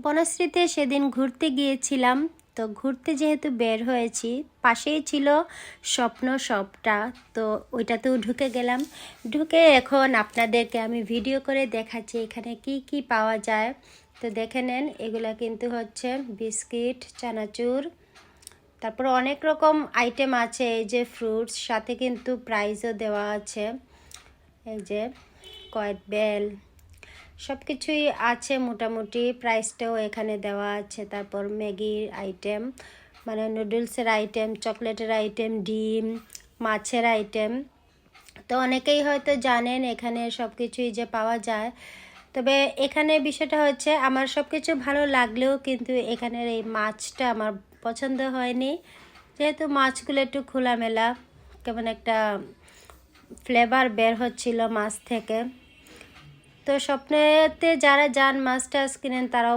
বনশ্রীতে সেদিন ঘুরতে গিয়েছিলাম। তো ঘুরতে যেহেতু বের হয়েছি, পাশেই ছিল স্বপ্ন শপটা, তো ওইটাতেও ঢুকে গেলাম। ঢুকে এখন আপনাদেরকে আমি ভিডিও করে দেখাচ্ছি এখানে কি কি পাওয়া যায়। তো দেখে নেন, এগুলা কিন্তু হচ্ছে বিস্কিট, চানাচুর, তারপর অনেক রকম আইটেম আছে। এই যে ফ্রুটস, সাথে কিন্তু প্রাইজও দেওয়া আছে। এই যে কয়েদ বেল, সব কিছুই আছে মোটামুটি, প্রাইসটাও এখানে দেওয়া আছে। তারপর ম্যাগির আইটেম, মানে নুডলসের আইটেম, চকলেটের আইটেম, ডিম, মাছের আইটেম। তো অনেকেই হয়তো জানেন এখানে সব কিছুই যে পাওয়া যায়। তবে এখানে বিষয়টা হচ্ছে, আমার সব কিছু ভালো লাগলেও কিন্তু এখানের এই মাছটা আমার পছন্দ হয়নি। যেহেতু মাছগুলো একটু খোলামেলা, কেমন একটা ফ্লেভার বের হচ্ছিল মাছ থেকে। তো স্বপ্নেতে যারা যান মাছ টাছ কিনেন তারাও